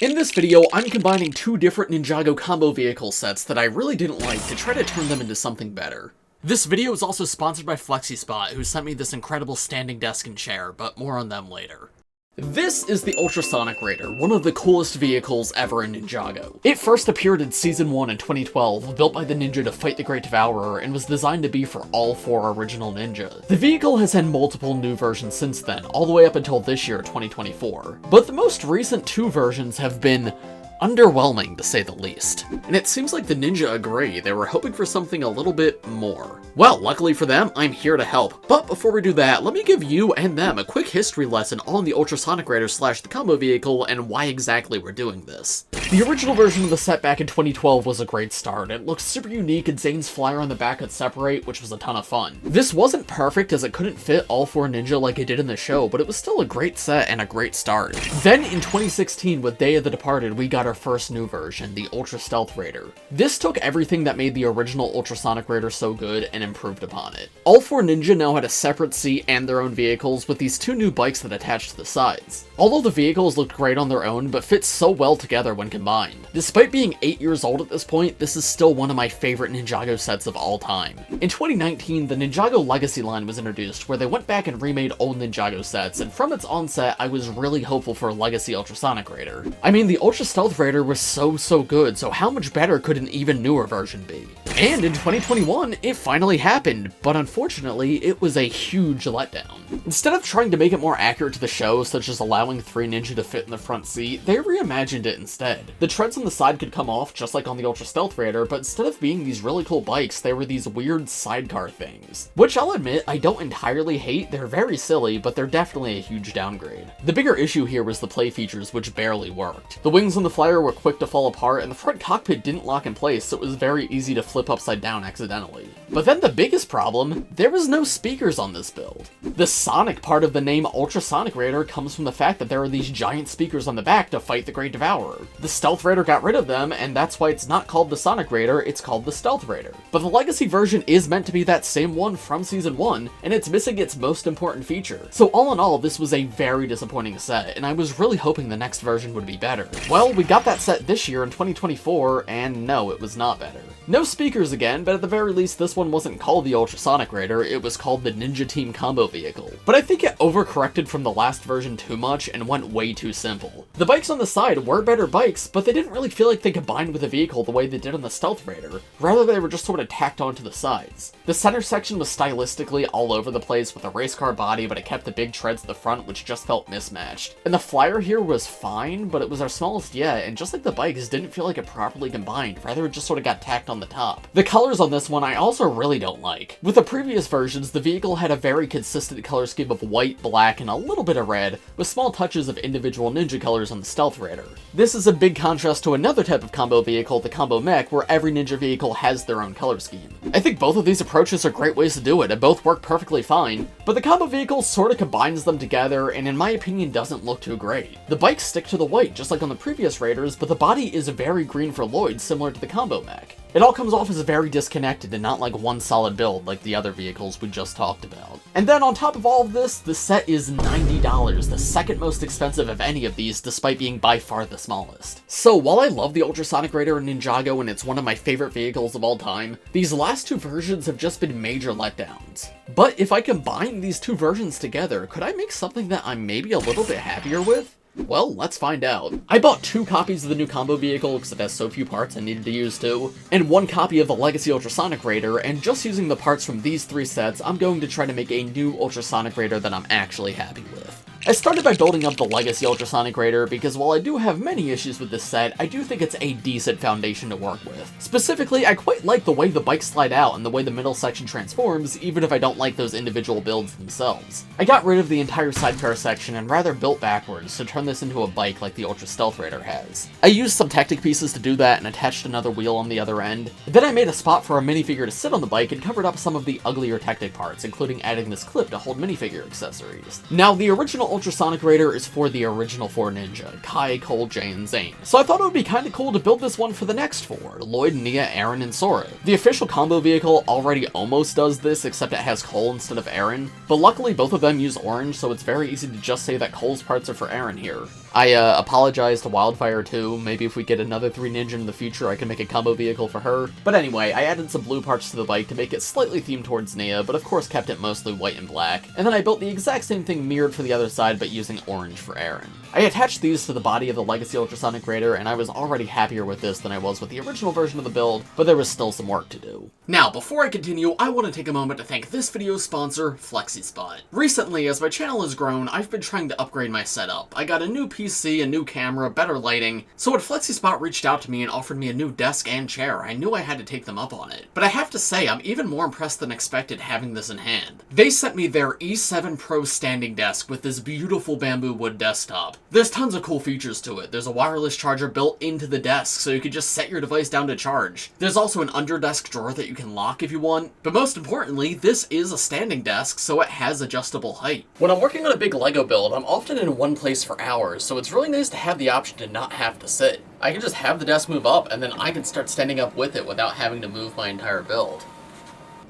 In this video, I'm combining two different Ninjago combo vehicle sets that I really didn't like to try to turn them into something better. This video is also sponsored by FlexiSpot, who sent me this incredible standing desk and chair, but more on them later. This is the Ultrasonic Raider, one of the coolest vehicles ever in Ninjago. It first appeared in Season 1 in 2012, built by the ninja to fight the Great Devourer, and was designed to be for all four original ninja. The vehicle has had multiple new versions since then, all the way up until this year, 2024. But the most recent two versions have been underwhelming, to say the least. And it seems like the ninja agree, they were hoping for something a little bit more. Well, luckily for them, I'm here to help. But before we do that, let me give you and them a quick history lesson on the Ultrasonic Raider / the combo vehicle and why exactly we're doing this. The original version of the set back in 2012 was a great start. It looked super unique, and Zane's flyer on the back could separate, which was a ton of fun. This wasn't perfect as it couldn't fit all four ninja like it did in the show, but it was still a great set and a great start. Then in 2016, with Day of the Departed, we got our first new version, the Ultra Stealth Raider. This took everything that made the original Ultrasonic Raider so good and improved upon it. All four ninja now had a separate seat and their own vehicles, with these two new bikes that attached to the sides. Although the vehicles looked great on their own, but fit so well together when combined. Despite being 8 years old at this point, this is still one of my favorite Ninjago sets of all time. In 2019, the Ninjago Legacy line was introduced, where they went back and remade old Ninjago sets, and from its onset, I was really hopeful for a Legacy Ultrasonic Raider. I mean, the Ultra Stealth Raider was so good, so how much better could an even newer version be? And in 2021, it finally happened, but unfortunately, it was a huge letdown. Instead of trying to make it more accurate to the show, such as allowing three ninja to fit in the front seat, they reimagined it instead. The treads on the side could come off, just like on the Ultra Stealth Raider, but instead of being these really cool bikes, they were these weird sidecar things. Which I'll admit, I don't entirely hate, they're very silly, but they're definitely a huge downgrade. The bigger issue here was the play features, which barely worked. The wings on the flyer were quick to fall apart, and the front cockpit didn't lock in place, so it was very easy to flip upside down accidentally. But then the biggest problem, there was no speakers on this build. The sonic part of the name Ultrasonic Raider comes from the fact that there are these giant speakers on the back to fight the Great Devourer. The Stealth Raider got rid of them, and that's why it's not called the Sonic Raider, it's called the Stealth Raider. But the Legacy version is meant to be that same one from Season 1, and it's missing its most important feature. So all in all, this was a very disappointing set, and I was really hoping the next version would be better. Well, we got that set this year in 2024, and no, it was not better. No speakers again, but at the very least this one wasn't called the Ultrasonic Raider, it was called the Ninja Team Combo Vehicle. But I think it overcorrected from the last version too much and went way too simple. The bikes on the side were better bikes, but they didn't really feel like they combined with the vehicle the way they did on the Stealth Raider. Rather, they were just sort of tacked onto the sides. The center section was stylistically all over the place with a race car body, but it kept the big treads at the front, which just felt mismatched. And the flyer here was fine, but it was our smallest yet, and just like the bikes, didn't feel like it properly combined, rather it just sort of got tacked on the top. The colors on this one I also really don't like. With the previous versions, the vehicle had a very consistent color scheme of white, black, and a little bit of red, with small touches of individual ninja colors on the Stealth Raider. This is a big contrast to another type of combo vehicle, the Combo Mech, where every ninja vehicle has their own color scheme. I think both of these approaches are great ways to do it, and both work perfectly fine, but the combo vehicle sort of combines them together, and in my opinion doesn't look too great. The bikes stick to the white, just like on the previous Raiders, but the body is very green for Lloyd, similar to the Combo Mech. It all comes off as very disconnected and not like one solid build like the other vehicles we just talked about. And then on top of all of this, the set is $90, the second most expensive of any of these, despite being by far the smallest. So while I love the Ultrasonic Raider in Ninjago and it's one of my favorite vehicles of all time, these last two versions have just been major letdowns. But if I combine these two versions together, could I make something that I'm maybe a little bit happier with? Well, let's find out. I bought 2 copies of the new combo vehicle because it has so few parts I needed to use too, and 1 copy of the Legacy Ultrasonic Raider, and just using the parts from these 3 sets, I'm going to try to make a new Ultrasonic Raider that I'm actually happy with. I started by building up the Legacy Ultrasonic Raider because while I do have many issues with this set, I do think it's a decent foundation to work with. Specifically, I quite like the way the bikes slide out and the way the middle section transforms, even if I don't like those individual builds themselves. I got rid of the entire sidecar section and rather built backwards to turn this into a bike like the Ultra Stealth Raider has. I used some Tactic pieces to do that and attached another wheel on the other end. Then I made a spot for a minifigure to sit on the bike and covered up some of the uglier Tactic parts, including adding this clip to hold minifigure accessories. Now, the original Ultrasonic Raider is for the original 4 ninja, Kai, Cole, Jay, and Zane. So I thought it would be kinda cool to build this one for the next 4, Lloyd, Nia, Aaron, and Sora. The official combo vehicle already almost does this, except it has Cole instead of Aaron, but luckily both of them use orange, so it's very easy to just say that Cole's parts are for Aaron here. I apologize to Wildfire too. Maybe if we get another 3 Ninja in the future, I can make a combo vehicle for her. But anyway, I added some blue parts to the bike to make it slightly themed towards Nia, but of course kept it mostly white and black. And then I built the exact same thing mirrored for the other side, but using orange for Aaron. I attached these to the body of the Legacy Ultrasonic Raider, and I was already happier with this than I was with the original version of the build, but there was still some work to do. Now, before I continue, I want to take a moment to thank this video's sponsor, FlexiSpot. Recently, as my channel has grown, I've been trying to upgrade my setup. I got a new PC, a new camera, better lighting, so when FlexiSpot reached out to me and offered me a new desk and chair, I knew I had to take them up on it. But I have to say, I'm even more impressed than expected having this in hand. They sent me their E7 Pro standing desk with this beautiful bamboo wood desktop. There's tons of cool features to it. There's a wireless charger built into the desk, so you can just set your device down to charge. There's also an under-desk drawer that you can lock if you want, but most importantly, this is a standing desk, so it has adjustable height. When I'm working on a big LEGO build, I'm often in one place for hours, so it's really nice to have the option to not have to sit. I can just have the desk move up, and then I can start standing up with it without having to move my entire build.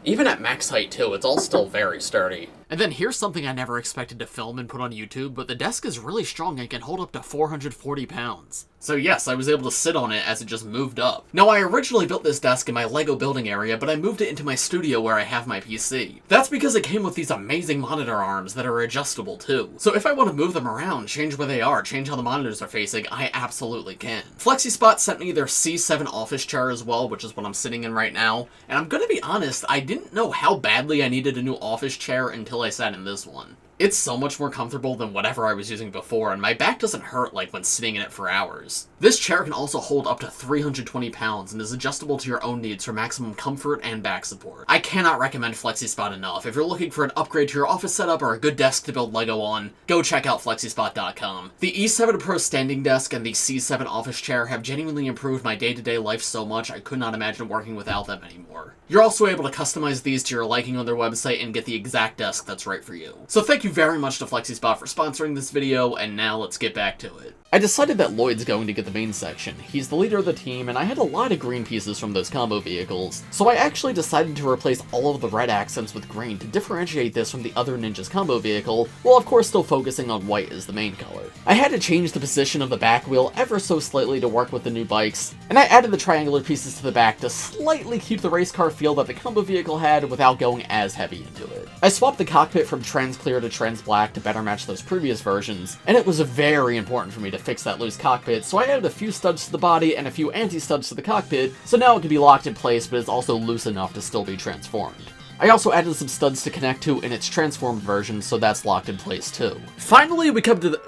Even at max height too, it's all still very sturdy. And then here's something I never expected to film and put on YouTube, but the desk is really strong and can hold up to 440 pounds. So yes, I was able to sit on it as it just moved up. Now, I originally built this desk in my LEGO building area, but I moved it into my studio where I have my PC. That's because it came with these amazing monitor arms that are adjustable too. So if I want to move them around, change where they are, change how the monitors are facing, I absolutely can. FlexiSpot sent me their C7 office chair as well, which is what I'm sitting in right now. And I'm gonna be honest, I didn't know how badly I needed a new office chair until I sat in this one. It's so much more comfortable than whatever I was using before, and my back doesn't hurt like when sitting in it for hours. This chair can also hold up to 320 pounds and is adjustable to your own needs for maximum comfort and back support. I cannot recommend FlexiSpot enough. If you're looking for an upgrade to your office setup or a good desk to build LEGO on, go check out FlexiSpot.com. The E7 Pro standing desk and the C7 office chair have genuinely improved my day-to-day life so much I could not imagine working without them anymore. You're also able to customize these to your liking on their website and get the exact desk that's right for you. So thank you very much to FlexiSpot for sponsoring this video, and now let's get back to it. I decided that Lloyd's going to get the main section. He's the leader of the team, and I had a lot of green pieces from those combo vehicles, so I actually decided to replace all of the red accents with green to differentiate this from the other Ninja's combo vehicle, while of course still focusing on white as the main color. I had to change the position of the back wheel ever so slightly to work with the new bikes, and I added the triangular pieces to the back to slightly keep the race car feel that the combo vehicle had without going as heavy into it. I swapped the cockpit from trans clear to trans black to better match those previous versions, and it was very important for me to fix that loose cockpit, so I added a few studs to the body and a few anti-studs to the cockpit, so now it can be locked in place but is also loose enough to still be transformed. I also added some studs to connect to in its transformed version, so that's locked in place too. Finally, we come to the...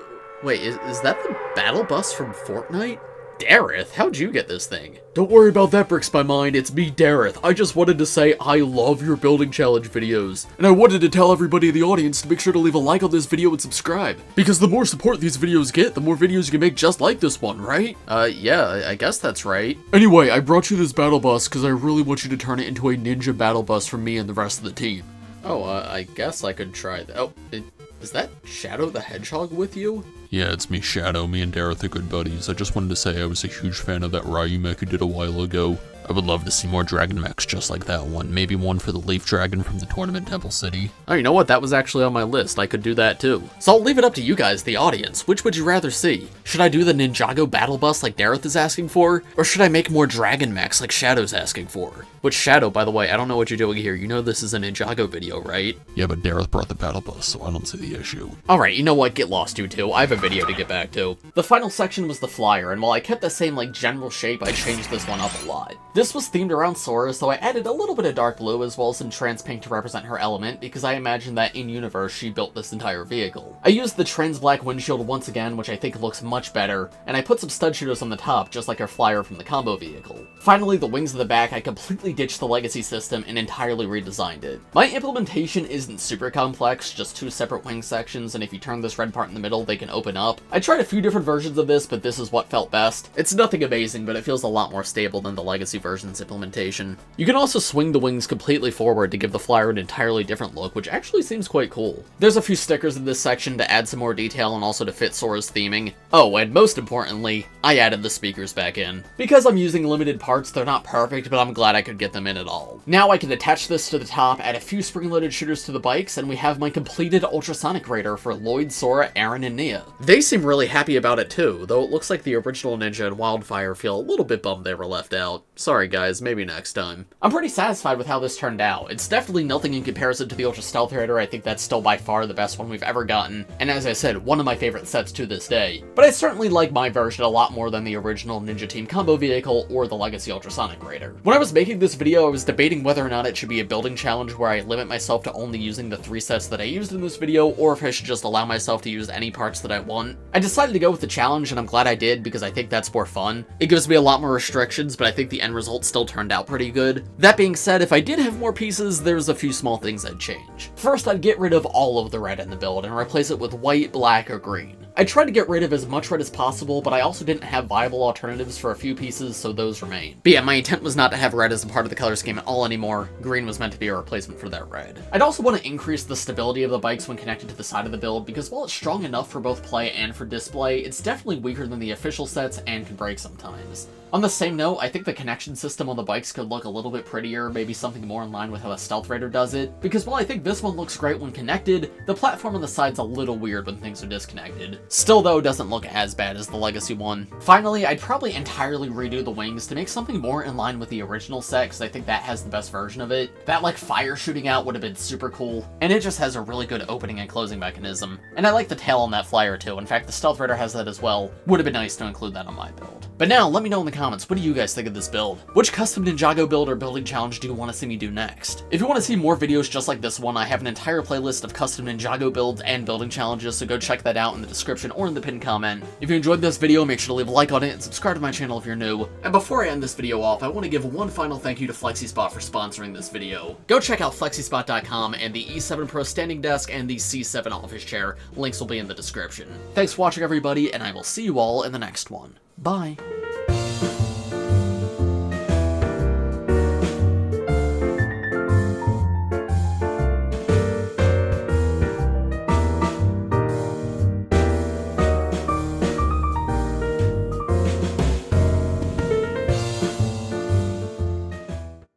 Wait, is that the battle bus from Fortnite? Dareth, how'd you get this thing? Don't worry about that, Bricks by Mind, it's me, Dareth. I just wanted to say I love your building challenge videos. And I wanted to tell everybody in the audience to make sure to leave a like on this video and subscribe. Because the more support these videos get, the more videos you can make just like this one, right? Yeah, I guess that's right. Anyway, I brought you this battle bus because I really want you to turn it into a ninja battle bus for me and the rest of the team. Oh, I guess I could try that. Oh, is that Shadow the Hedgehog with you? Yeah, it's me, Shadow. Me and Dareth are good buddies. I just wanted to say I was a huge fan of that Ryu mech you did a while ago. I would love to see more dragon mechs just like that one. Maybe one for the Leaf Dragon from the tournament Temple City. Oh, you know what? That was actually on my list. I could do that too. So I'll leave it up to you guys, the audience. Which would you rather see? Should I do the Ninjago battle bus like Dareth is asking for? Or should I make more dragon mechs like Shadow's asking for? Which Shadow, by the way, I don't know what you're doing here. You know this is a Ninjago video, right? Yeah, but Dareth brought the battle bus, so I don't see the issue. Alright, you know what? Get lost, you two. I have a video to get back to. The final section was the flyer, and while I kept the same, general shape, I changed this one up a lot. This was themed around Sora, so I added a little bit of dark blue as well as some trans pink to represent her element, because I imagined that in-universe she built this entire vehicle. I used the trans black windshield once again, which I think looks much better, and I put some stud shooters on the top, just like our flyer from the combo vehicle. Finally, the wings of the back, I completely ditched the legacy system and entirely redesigned it. My implementation isn't super complex, just two separate wing sections, and if you turn this red part in the middle, they can open up. I tried a few different versions of this, but this is what felt best. It's nothing amazing, but it feels a lot more stable than the legacy version's implementation. You can also swing the wings completely forward to give the flyer an entirely different look, which actually seems quite cool. There's a few stickers in this section to add some more detail and also to fit Sora's theming. Oh, and most importantly, I added the speakers back in. Because I'm using limited parts, they're not perfect, but I'm glad I could get them in at all. Now I can attach this to the top, add a few spring-loaded shooters to the bikes, and we have my completed ultrasonic raider for Lloyd, Sora, Aaron, and Nia. They seem really happy about it too, though it looks like the original Ninja and Wildfire feel a little bit bummed they were left out. Sorry guys, maybe next time. I'm pretty satisfied with how this turned out. It's definitely nothing in comparison to the Ultra Stealth Raider. I think that's still by far the best one we've ever gotten, and as I said, one of my favorite sets to this day. But I certainly like my version a lot more than the original Ninja Team combo vehicle or the Legacy Ultrasonic Raider. When I was making this video, I was debating whether or not it should be a building challenge where I limit myself to only using the 3 sets that I used in this video, or if I should just allow myself to use any parts that I want. I decided to go with the challenge, and I'm glad I did because I think that's more fun. It gives me a lot more restrictions, but I think the end result still turned out pretty good. That being said, if I did have more pieces, there's a few small things I'd change. First, I'd get rid of all of the red in the build and replace it with white, black, or green. I tried to get rid of as much red as possible, but I also didn't have viable alternatives for a few pieces, so those remain. But yeah, my intent was not to have red as a part of the color scheme at all anymore. Green was meant to be a replacement for that red. I'd also want to increase the stability of the bikes when connected to the side of the build, because while it's strong enough for both play and for display, it's definitely weaker than the official sets and can break sometimes. On the same note, I think the connection system on the bikes could look a little bit prettier, maybe something more in line with how the Stealth Raider does it, because while I think this one looks great when connected, the platform on the side's a little weird when things are disconnected. Still though, doesn't look as bad as the Legacy one. Finally, I'd probably entirely redo the wings to make something more in line with the original set, because I think that has the best version of it. That like fire shooting out would have been super cool, and it just has a really good opening and closing mechanism. And I like the tail on that flyer too. In fact, the Stealth Raider has that as well. Would have been nice to include that on my build. But now, let me know in the comments, what do you guys think of this build? Which custom Ninjago build or building challenge do you want to see me do next? If you want to see more videos just like this one, I have an entire playlist of custom Ninjago builds and building challenges, so go check that out in the description or in the pinned comment. If you enjoyed this video, make sure to leave a like on it and subscribe to my channel if you're new. And before I end this video off, I want to give one final thank you to FlexiSpot for sponsoring this video. Go check out flexispot.com and the E7 Pro standing desk and the C7 office chair. Links will be in the description. Thanks for watching everybody, and I will see you all in the next one. Bye.